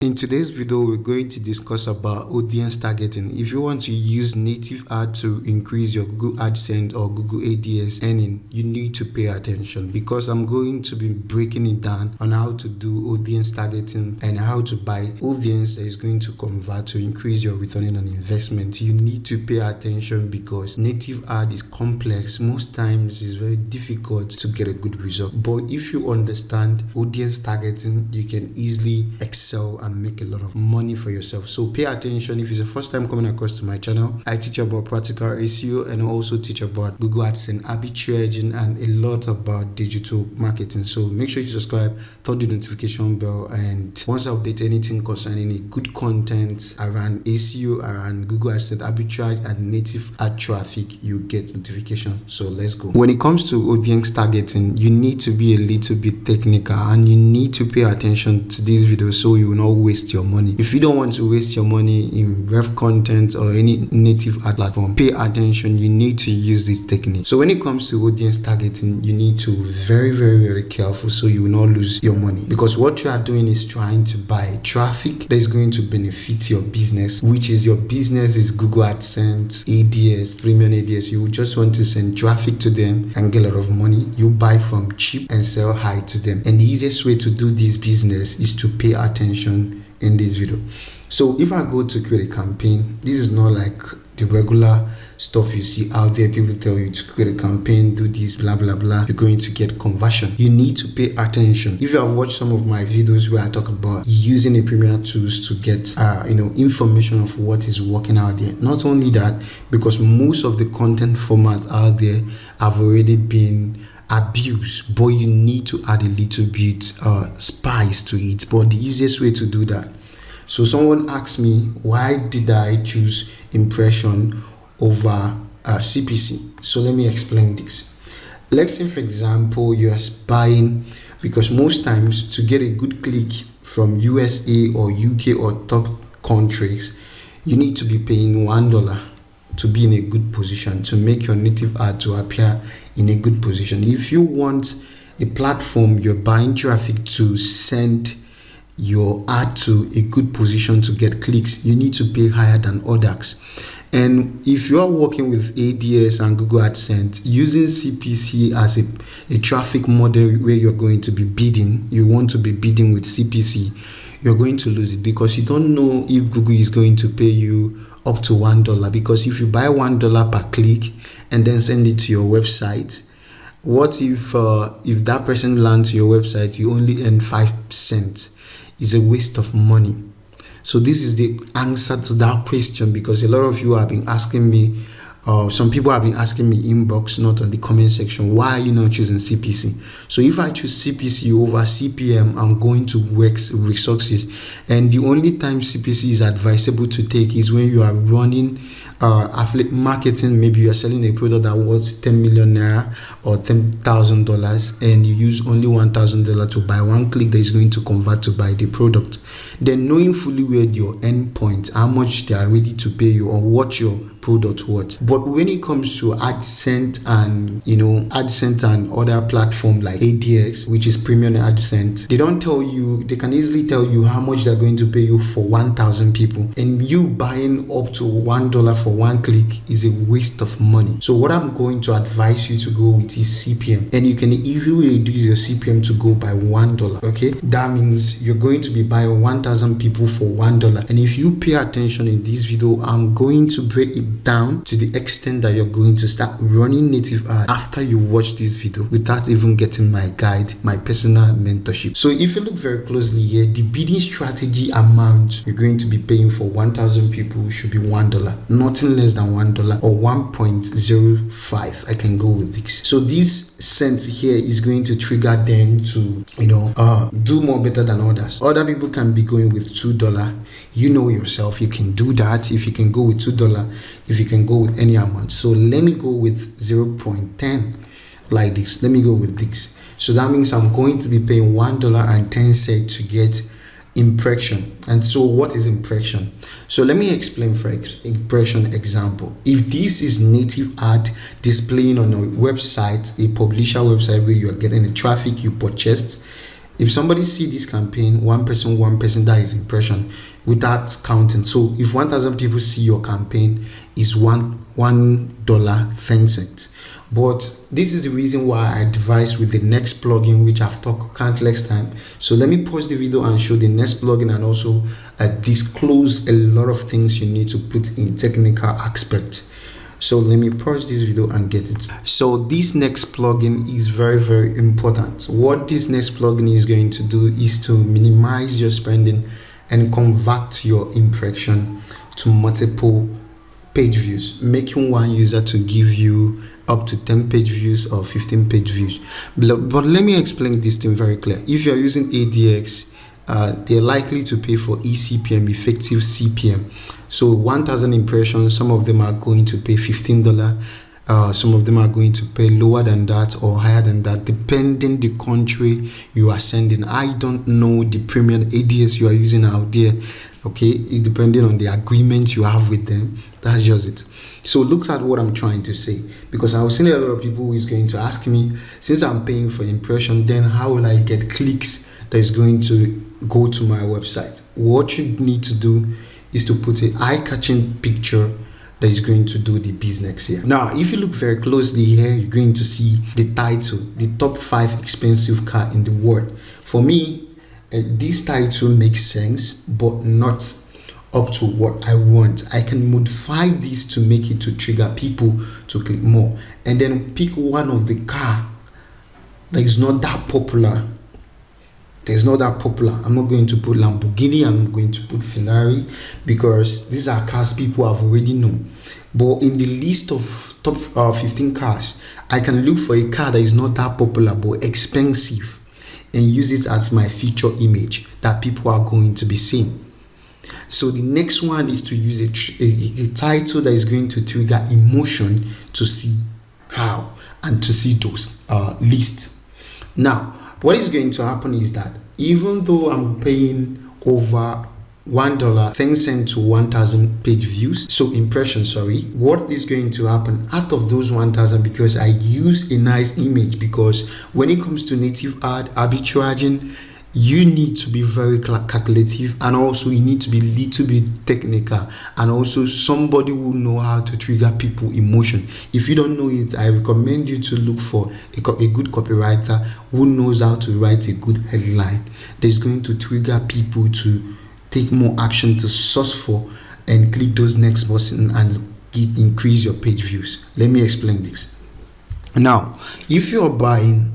In today's video, we're going to discuss about audience targeting. If you want to use native ad to increase your Google AdSense or Google Ads earning, you need to pay attention because I'm going to be breaking it down on how to do audience targeting and how to buy audience that is going to convert to increase your return on investment. You need to pay attention because native ad is complex. Most times it's very difficult to get a good result. But if you understand audience targeting, you can easily excel and make a lot of money for yourself. So pay attention. If it's the first time coming across to my channel, I teach about practical SEO and I also teach about Google Adsense Arbitrage and a lot about digital marketing. So make sure you subscribe, turn the notification bell, and once I update anything concerning a good content around SEO, around Google Adsense Arbitrage and native ad traffic, you get notification. So let's go. When it comes to audience targeting, you need to be a little bit technical and you need to pay attention to this video so you will not waste your money. If you don't want to waste your money in ref content or any native ad platform, pay attention. You need to use this technique. So when it comes to audience targeting, you need to be very careful so you will not lose your money, because what you are doing is trying to buy traffic that is going to benefit your business, which is your business is Google AdSense, Ads, premium Ads. You just want to send traffic to them and get a lot of money. You buy from cheap and sell high to them. And the easiest way to do this business is to pay attention in this video. So if I go to create a campaign, this is not like the regular stuff you see out there. People tell you to create a campaign, do this, blah blah, you're going to get conversion. You need to pay attention. If you have watched some of my videos where I talk about using a premier tools to get information of what is working out there, not only that, because most of the content format out there have already been abuse, but you need to add a little bit spice to it. But the easiest way to do that, so someone asked me, why did I choose impression over CPC? So let me explain this. Let's say, for example, you're buying, because most times to get a good click from USA or UK or top countries, you need to be paying $1 to be in a good position, to make your native ad to appear in a good position. If you want the platform you're buying traffic to send your ad to a good position to get clicks, you need to pay higher than others. And if you are working with Ads and Google AdSense, using CPC as a traffic model where you're going to be bidding, you want to be bidding with CPC, you're going to lose it because you don't know if Google is going to pay you up to $1, because if you buy $1 per click and then send it to your website, what if that person lands to your website, you only earn 5%? It's a waste of money. So this is the answer to that question, because a lot of you have been asking me, some people have been asking me inbox, not on the comment section, why are you not choosing CPC? So if I choose CPC over CPM, I'm going to waste resources. And the only time CPC is advisable to take is when you are running affiliate marketing. Maybe you are selling a product that worth 10 million naira or $10,000 and you use only $1,000 to buy one click that is going to convert to buy the product. Then knowing fully well your end point, how much they are ready to pay you or what your product worth. But when it comes to AdSense and AdSense and other platform like Adx, which is premium AdSense, they don't tell you, they can easily tell you how much they're going to pay you for 1,000 people, and you buying up to $1 for one click is a waste of money. So what I'm going to advise you to go with is CPM, and you can easily reduce your CPM to go by $1. Okay, that means you're going to be buying 1,000 people for $1. And if you pay attention in this video, I'm going to break it down to the extent that you're going to start running native ad after you watch this video without even getting my guide, my personal mentorship. So if you look very closely here, the bidding strategy amount you're going to be paying for 1,000 people should be $1, nothing less than $1 or 1.05. I can go with this. So this cent here is going to trigger them to do more better than others. Other people can be going with $2. You know yourself, you can do that. If you can go with $2, if you can go with any amount. So let me go with 0.10 like this. Let me go with this. So that means I'm going to be paying $1.10 to get impression. And so what is impression? So let me explain for impression example. If this is native ad displaying on a website, a publisher website where you are getting the traffic you purchased, If somebody see this campaign, one person, that is impression without counting. So if 1,000 people see your campaign, is $1.10. But this is the reason why I advise with the next plugin, which I've talked countless time. So let me pause the video and show the next plugin, and also disclose a lot of things you need to put in technical aspect. So let me pause this video and get it. So this next plugin is very important. What this next plugin is going to do is to minimize your spending and convert your impression to multiple page views, making one user to give you up to 10 page views or 15 page views. But let me explain this thing very clear. If you're using ADX, they're likely to pay for eCPM, effective CPM. So 1,000 impressions, some of them are going to pay $15. Some of them are going to pay lower than that or higher than that, depending the country you are sending. I don't know the premium ADS you are using out there. Okay, it depending on the agreement you have with them. That's just it. So look at what I'm trying to say, because I've seen a lot of people who is going to ask me, since I'm paying for impression, then how will I get clicks that is going to go to my website? What you need to do is to put an eye-catching picture that is going to do the business here. Now, if you look very closely here, you're going to see the title, the top 5 expensive car in the world. For me, this title makes sense, but not up to what I want. I can modify this to make it to trigger people to click more, and then pick one of the car that is not that popular. It's not that popular. I'm not going to put Lamborghini, I'm going to put Ferrari, because these are cars people have already known. But in the list of top 15 cars, I can look for a car that is not that popular but expensive and use it as my feature image that people are going to be seeing. So the next one is to use a title that is going to trigger emotion to see how and to see those lists. Now, what is going to happen is that even though I'm paying over $1.10 to 1,000 page views, so impressions, what is going to happen out of those 1,000, because I use a nice image, because when it comes to native ad arbitraging, you need to be very calculative, and also you need to be a little bit technical, and also somebody who know how to trigger people emotion. If you don't know it, I recommend you to look for a good copywriter who knows how to write a good headline that is going to trigger people to take more action to source for and click those next button and increase your page views. Let me explain this. Now, if you're buying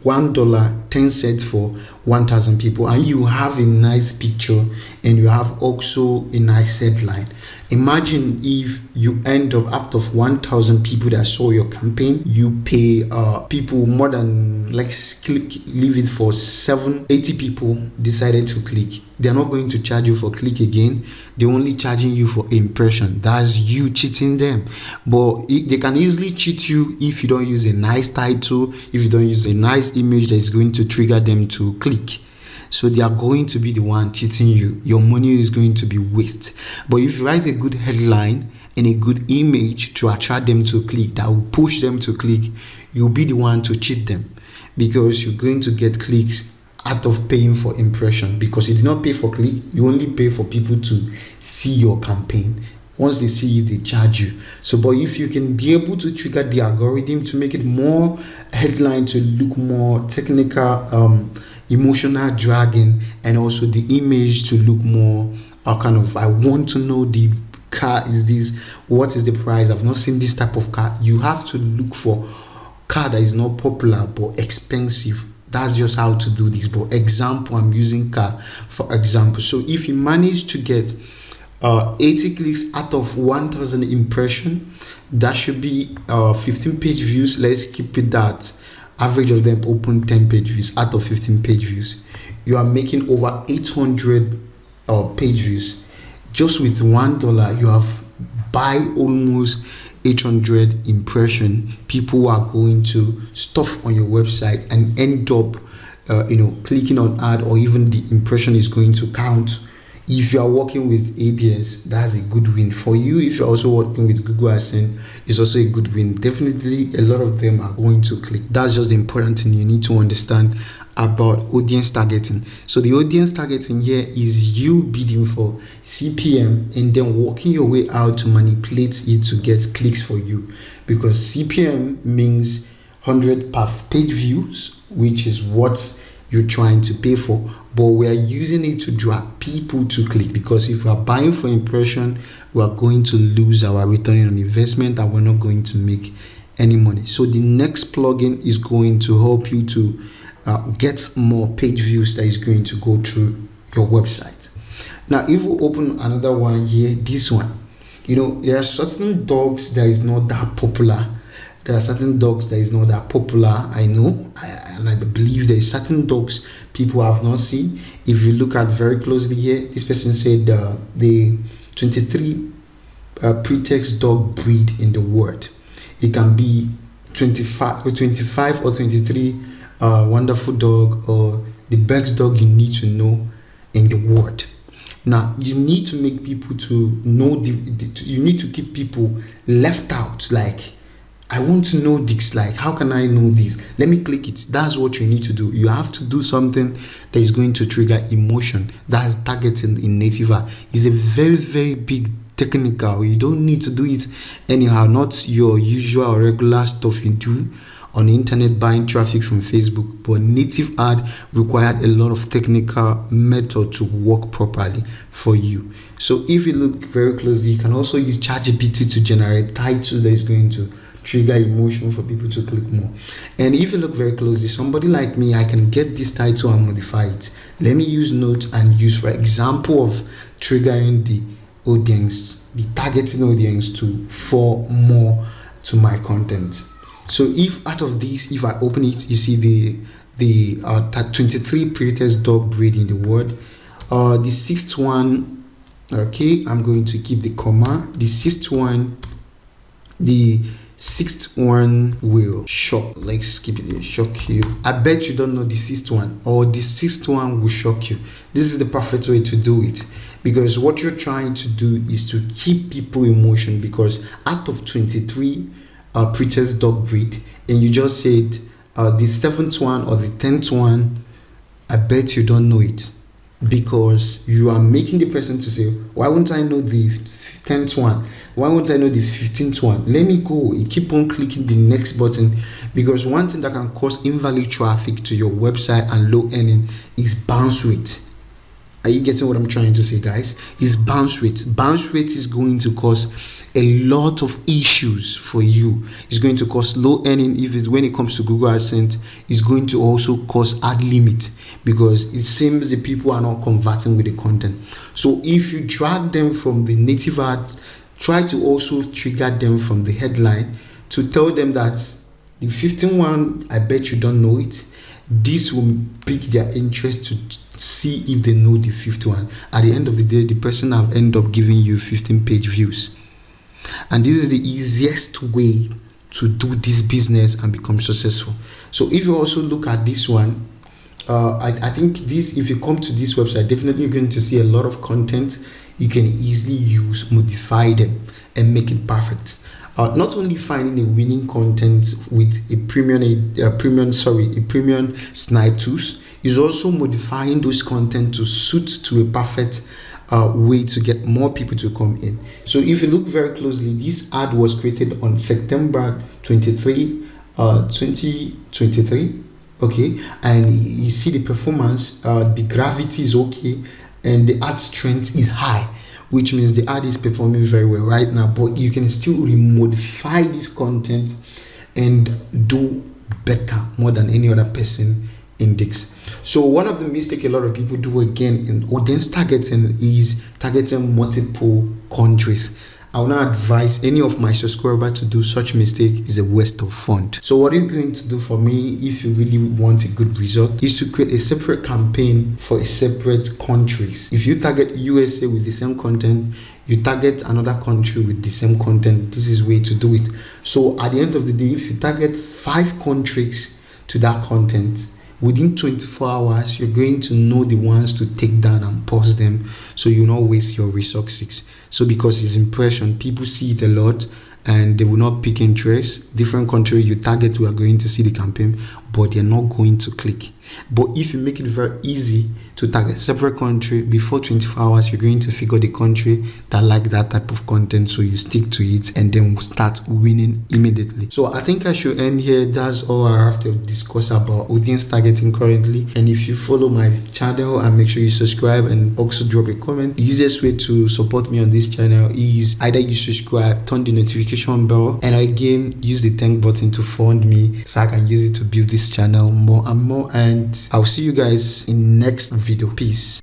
$1.10 for 1,000 people, and you have a nice picture and you have also a nice headline, imagine if you end up, out of 1,000 people that saw your campaign, you pay people more than, leave it for 80 people decided to click. They're not going to charge you for click again. They're only charging you for impression. That's you cheating them. But they can easily cheat you if you don't use a nice title, if you don't use a nice image that is going to trigger them to click. So they are going to be the one cheating you. Your money is going to be waste. But if you write a good headline and a good image to attract them to click, that will push them to click, you'll be the one to cheat them, because you're going to get clicks out of paying for impression, because you did not pay for click, you only pay for people to see your campaign. Once they see it, they charge you. So, but if you can be able to trigger the algorithm to make it more headline, to look more technical, emotional dragging, and also the image to look more I want to know the car is this, what is the price, I've not seen this type of car. You have to look for car that is not popular but expensive. That's just how to do this. But example, I'm using car for example. So if you manage to get 80 clicks out of 1,000 impression, that should be 15 page views. Let's keep it that. Average of them open 10 page views out of 15 page views. You are making over 800 page views. Just with $1, you have buy almost 800 impression. People are going to stuff on your website and end up clicking on ad, or even the impression is going to count. If you are working with ADS, that's a good win for you. If you're also working with Google AdSense, it's also a good win. Definitely, a lot of them are going to click. That's just the important thing you need to understand about audience targeting. So the audience targeting here is you bidding for CPM and then working your way out to manipulate it to get clicks for you, because CPM means 100 per page views, which is what you're trying to pay for, but we are using it to drag people to click, because if we are buying for impression, we are going to lose our return on investment and we're not going to make any money. So the next plugin is going to help you to get more page views that is going to go through your website. Now, if we open another one here, this one, there are certain dogs that is not that popular. There are certain dogs that is not that popular, I know, and I believe there is certain dogs people have not seen. If you look at very closely here, this person said the 23 pretext dog breed in the world. It can be 25 or 23 wonderful dog, or the best dog you need to know in the world. Now, you need to make people to know, you need to keep people left out. Like, I want to know this. Like, how can I know this? Let me click it. That's what you need to do. You have to do something that is going to trigger emotion. That's targeting in native art. It's a very, very big technical. You don't need to do it anyhow. Not your usual or regular stuff you do on the internet buying traffic from Facebook, but native ad required a lot of technical method to work properly for you. So if you look very closely, you can also use ChatGPT to generate title that is going to trigger emotion for people to click more. And if you look very closely, somebody like me, I can get this title and modify it. Let me use notes and use, for example, of triggering the audience, the targeting audience to for more to my content. So if out of this, if I open it, you see the 23 prettiest dog breed in the world. The sixth one, okay, I'm going to keep the comma. The sixth one will shock. Let's keep it there. Shock you. I bet you don't know the sixth one, or the sixth one will shock you. This is the perfect way to do it, because what you're trying to do is to keep people in motion. Because out of 23 prettiest dog breed, and you just said the 7th one or the 10th one, I bet you don't know it, because you are making the person to say, why won't I know the 10th one? Why won't I know the 15th one? Let me go. You keep on clicking the next button, because one thing that can cause invalid traffic to your website and low earning is bounce rate. Are you getting what I'm trying to say, guys? Is bounce rate. Bounce rate is going to cause a lot of issues for you. It's going to cause low earning. If it's when it comes to Google AdSense, it's going to also cause ad limit, because it seems the people are not converting with the content. So if you drag them from the native ad, try to also trigger them from the headline to tell them that the 15th one, I bet you don't know it. This will pique their interest to see if they know the 5th one. At the end of the day, the person have end up giving you 15 page views. And this is the easiest way to do this business and become successful. So if you also look at this one, I think this, if you come to this website, definitely you're going to see a lot of content you can easily use, modify them, and make it perfect. Not only finding a winning content with a premium snipe tools, is also modifying those content to suit to a perfect way to get more people to come in. So if you look very closely, this ad was created on September 23, 2023. Okay, and you see the performance, the gravity is okay, and the ad strength is high, which means the ad is performing very well right now. But you can still remodify this content and do better, more than any other person in this. So one of the mistakes a lot of people do again in audience targeting is targeting multiple countries. I will not advise any of my subscribers to do such mistake. Is a waste of fund. So what are you going to do for me if you really want a good result is to create a separate campaign for a separate countries. If you target USA with the same content, you target another country with the same content. This is way to do it. So at the end of the day, if you target 5 countries to that content, within 24 hours, you're going to know the ones to take down and pause them, so you not waste your resources. So because it's impression, people see it a lot and they will not pick interest. Different country you target, we are going to see the campaign, but they're not going to click. But if you make it very easy to target separate country, before 24 hours, you're going to figure the country that like that type of content, so you stick to it and then start winning immediately. So I think I should end here. That's all I have to discuss about audience targeting currently. And if you follow my channel, and make sure you subscribe and also drop a comment. The easiest way to support me on this channel is either you subscribe, turn the notification bell, and again use the thank button to fund me so I can use it to build this channel more and more. And I'll see you guys in next video. Peace.